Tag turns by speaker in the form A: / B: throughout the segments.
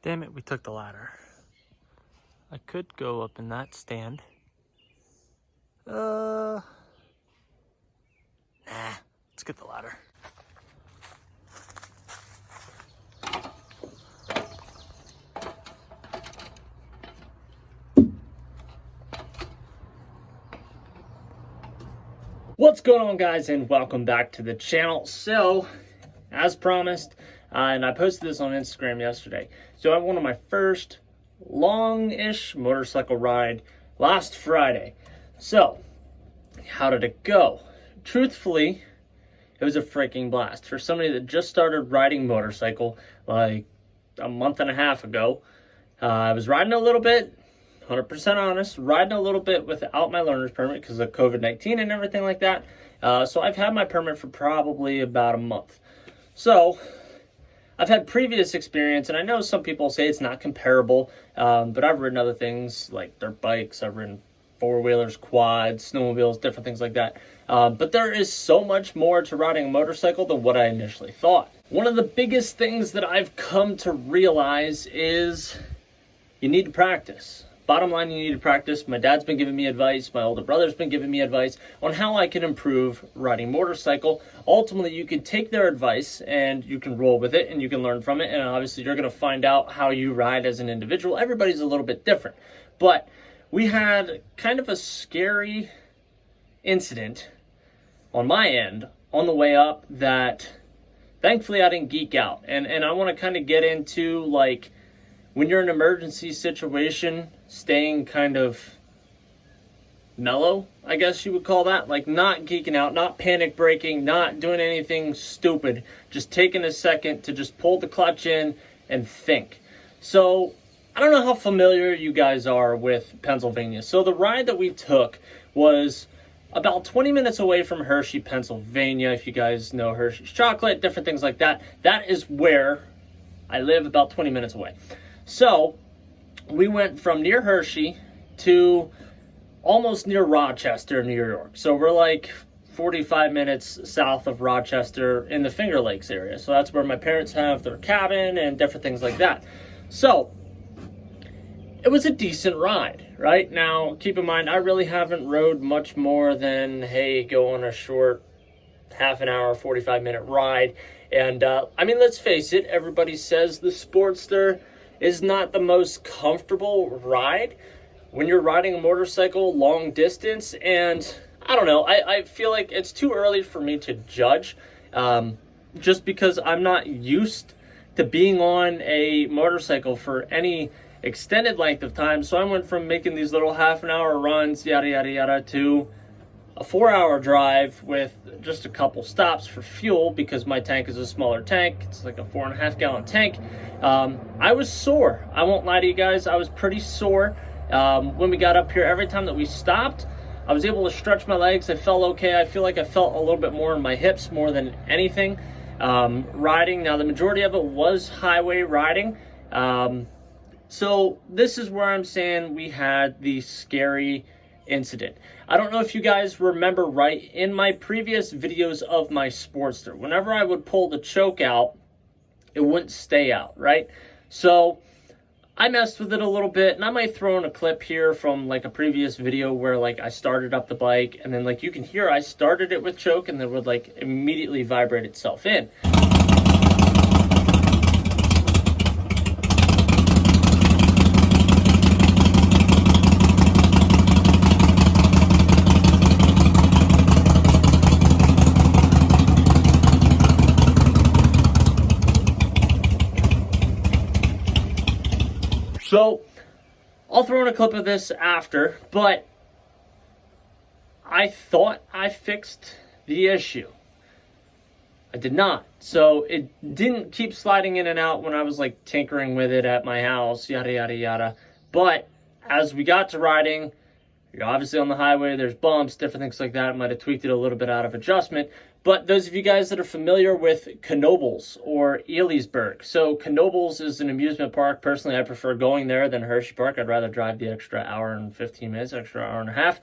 A: Damn it, we took the ladder. I could go up in that stand. Nah, let's get the ladder. What's going on, guys, and welcome back to the channel. So, as promised, and I posted this on Instagram yesterday, so I went on my first long-ish motorcycle ride last Friday. So, how did it go? Truthfully, it was a freaking blast. For somebody that just started riding motorcycle like a month and a half ago, I was riding a little bit, 100% honest, riding a little bit without my learner's permit because of COVID-19 and everything like that. So I've had my permit for probably about a month. So I've had previous experience, and I know some people say it's not comparable, but I've ridden other things like dirt bikes, I've ridden four-wheelers, quads, snowmobiles, different things like that. But there is so much more to riding a motorcycle than what I initially thought. One of the biggest things that I've come to realize is you need to practice. Bottom line, you need to practice. My dad's been giving me advice. My older brother's been giving me advice on how I can improve riding motorcycle. Ultimately, you can take their advice and you can roll with it and you can learn from it. And obviously, you're going to find out how you ride as an individual. Everybody's a little bit different. But we had kind of a scary incident on my end on the way up that thankfully I didn't geek out. And I want to kind of get into, like, when you're in an emergency situation, staying kind of mellow, I guess you would call that. Like, not geeking out, not panic braking, not doing anything stupid. Just taking a second to just pull the clutch in and think. So, I don't know how familiar you guys are with Pennsylvania. So, the ride that we took was about 20 minutes away from Hershey, Pennsylvania. If you guys know Hershey's chocolate, different things like that. That is where I live, about 20 minutes away. So, we went from near Hershey to almost near Rochester, New York. So, we're like 45 minutes south of Rochester in the Finger Lakes area. So, that's where my parents have their cabin and different things like that. So, it was a decent ride, right? Now, keep in mind, I really haven't rode much more than, hey, go on a short half an hour, 45-minute ride. And, I mean, let's face it, everybody says the Sportster is not the most comfortable ride when you're riding a motorcycle long distance. And I don't know, I feel like it's too early for me to judge, just because I'm not used to being on a motorcycle for any extended length of time. So I went from making these little half an hour runs, yada, yada, yada, to a 4-hour drive with just a couple stops for fuel because my tank is a smaller tank. It's like a 4.5 gallon tank. I was sore. I won't lie to you guys. I was pretty sore when we got up here. Every time that we stopped, I was able to stretch my legs. I felt okay. I feel like I felt a little bit more in my hips more than anything riding. Now, the majority of it was highway riding. So this is where I'm saying we had the scary incident. I don't know if you guys remember, right, in my previous videos of my Sportster, whenever I would pull the choke out, it wouldn't stay out, right? So I messed with it a little bit, and I might throw in a clip here from like a previous video where like I started up the bike, and then like you can hear I started it with choke and then would like immediately vibrate itself in. So, I'll throw in a clip of this after, but I thought I fixed the issue. I did not. So, it didn't keep sliding in and out when I was like tinkering with it at my house, yada, yada, yada. But as we got to riding, you're obviously on the highway, there's bumps, different things like that. I might have tweaked it a little bit out of adjustment. But those of you guys that are familiar with Knoebels or Elysburg. So Knoebels is an amusement park. Personally, I prefer going there than Hershey Park. I'd rather drive the extra hour and 15 minutes, extra hour and a half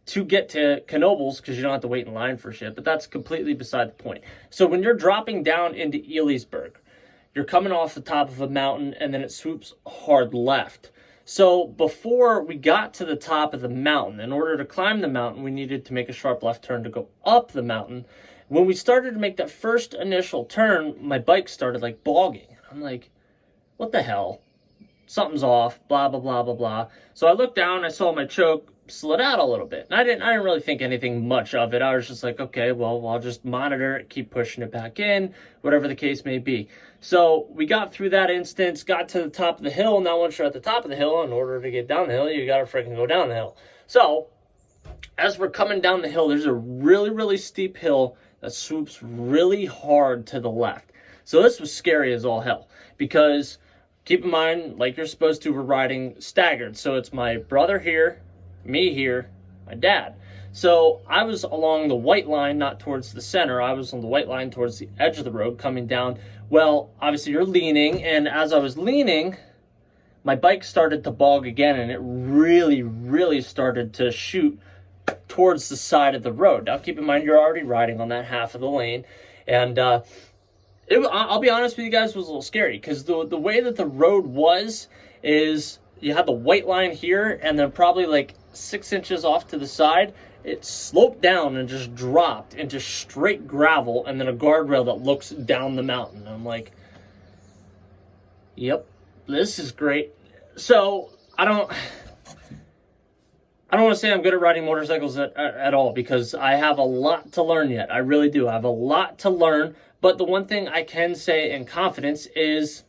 A: to get to Knoebels because you don't have to wait in line for shit. But that's completely beside the point. So when you're dropping down into Elysburg, you're coming off the top of a mountain and then it swoops hard left. So before we got to the top of the mountain, in order to climb the mountain, we needed to make a sharp left turn to go up the mountain. When we started to make that first initial turn, my bike started like bogging. I'm like, what the hell? Something's off, blah, blah, blah, blah, blah. So I looked down, I saw my choke slid out a little bit. And I didn't really think anything much of it. I was just like, okay, well, I'll just monitor it, keep pushing it back in, whatever the case may be. So we got through that instance, got to the top of the hill. Now once you're at the top of the hill, in order to get down the hill, you got to freaking go down the hill. So as we're coming down the hill, there's a really, really steep hill that swoops really hard to the left. So this was scary as all hell, because keep in mind, like you're supposed to, we're riding staggered. So it's my brother here, me here, my dad. So I was along the white line, not towards the center. I was on the white line towards the edge of the road coming down. Well, obviously you're leaning, and as I was leaning, my bike started to bog again, and it really, really started to shoot towards the side of the road. Now keep in mind, you're already riding on that half of the lane, and I'll be honest with you guys, it was a little scary, because the way that the road was is you had the white line here, and then probably like 6 inches off to the side, it sloped down and just dropped into straight gravel, and then a guardrail that looks down the mountain. I'm like, yep, this is great. So I don't want to say I'm good at riding motorcycles at all, because I have a lot to learn yet. I really do. I have a lot to learn. But the one thing I can say in confidence is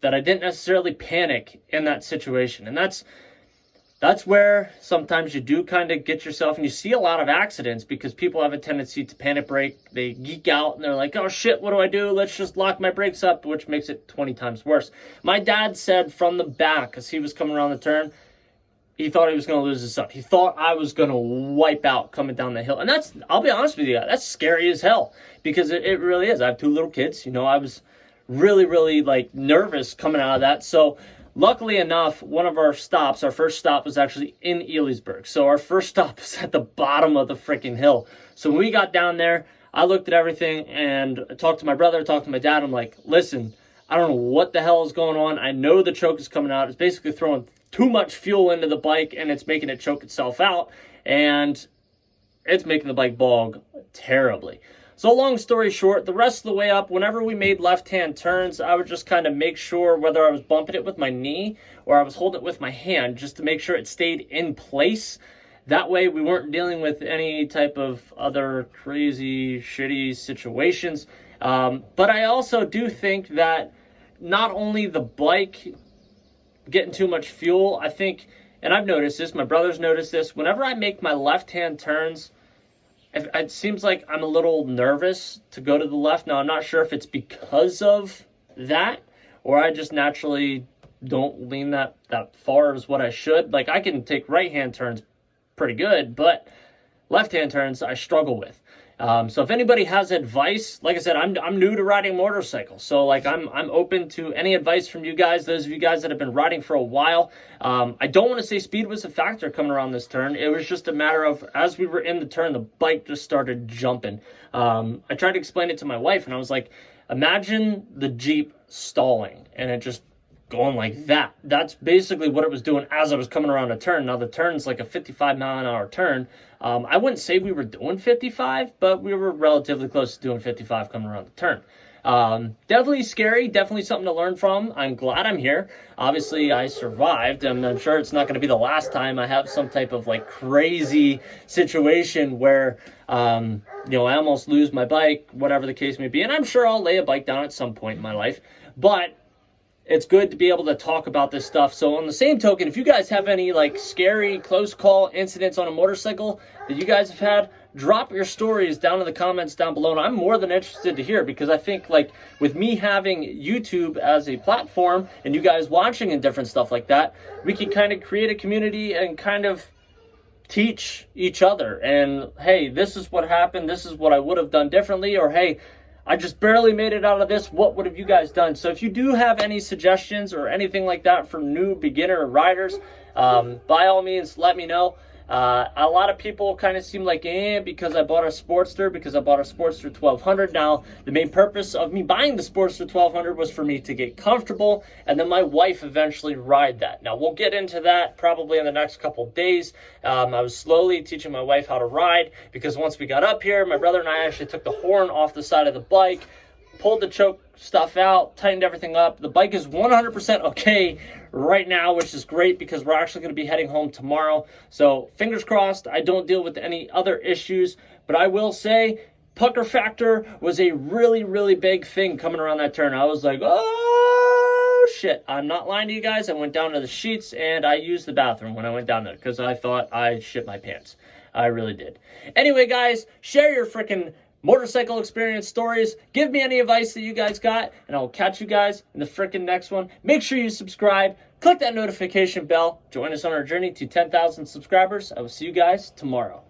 A: that I didn't necessarily panic in that situation. And that's where sometimes you do kind of get yourself, and you see a lot of accidents because people have a tendency to panic brake. They geek out and they're like, oh shit, what do I do? Let's just lock my brakes up, which makes it 20 times worse. My dad said from the back, as he was coming around the turn, he thought he was going to lose his son. He thought I was going to wipe out coming down the hill. And that's, I'll be honest with you, that's scary as hell, because it really is. I have 2 little kids. You know, I was really, really like nervous coming out of that. So luckily enough, one of our stops, our first stop was actually in Elysburg. So our first stop was at the bottom of the freaking hill. So when we got down there, I looked at everything and I talked to my brother, talked to my dad. I'm like, listen, I don't know what the hell is going on. I know the choke is coming out. It's basically throwing too much fuel into the bike, and it's making it choke itself out, and it's making the bike bog terribly. So long story short, the rest of the way up, whenever we made left-hand turns, I would just kind of make sure whether I was bumping it with my knee or I was holding it with my hand, just to make sure it stayed in place. That way we weren't dealing with any type of other crazy, shitty situations. But I also do think that not only the bike getting too much fuel, I think, and I've noticed this, my brother's noticed this, whenever I make my left-hand turns, it seems like I'm a little nervous to go to the left. Now, I'm not sure if it's because of that, or I just naturally don't lean that far as what I should. Like, I can take right-hand turns pretty good, but left-hand turns I struggle with. So if anybody has advice, like I said, I'm new to riding motorcycles. So like I'm open to any advice from you guys, those of you guys that have been riding for a while. I don't want to say speed was a factor coming around this turn. It was just a matter of, as we were in the turn, the bike just started jumping. I tried to explain it to my wife, and I was like, imagine the Jeep stalling and it just going like that. That's basically what it was doing as I was coming around a turn. Now the turn's like a 55-mile-an-hour turn. I wouldn't say we were doing 55, but we were relatively close to doing 55 coming around the turn. Definitely scary, definitely something to learn from. I'm glad I'm here. Obviously, I survived, and I'm sure it's not going to be the last time I have some type of like crazy situation where, I almost lose my bike, whatever the case may be. And I'm sure I'll lay a bike down at some point in my life, but it's good to be able to talk about this stuff. So on the same token, if you guys have any like scary close call incidents on a motorcycle that you guys have had, drop your stories down in the comments down below. And I'm more than interested to hear, because I think like with me having YouTube as a platform and you guys watching and different stuff like that, we can kind of create a community and kind of teach each other. And hey, this is what happened. This is what I would have done differently. Or hey, I just barely made it out of this. What would have you guys done? So if you do have any suggestions or anything like that for new beginner riders, by all means, let me know. A lot of people kind of seem like, because I bought a Sportster 1200. Now, the main purpose of me buying the Sportster 1200 was for me to get comfortable, and then my wife eventually ride that. Now, we'll get into that probably in the next couple days. I was slowly teaching my wife how to ride, because once we got up here, my brother and I actually took the horn off the side of the bike, pulled the choke stuff out, tightened everything up. The bike is 100% okay right now, which is great because we're actually going to be heading home tomorrow. So fingers crossed I don't deal with any other issues, but I will say pucker factor was a really, really big thing coming around that turn. I was like, oh shit, I'm not lying to you guys. I went down to the sheets and I used the bathroom when I went down there because I thought I shit my pants. I really did. Anyway, guys, share your freaking motorcycle experience stories. Give me any advice that you guys got, and I will catch you guys in the freaking next one. Make sure you subscribe, click that notification bell, join us on our journey to 10,000 subscribers. I will see you guys tomorrow.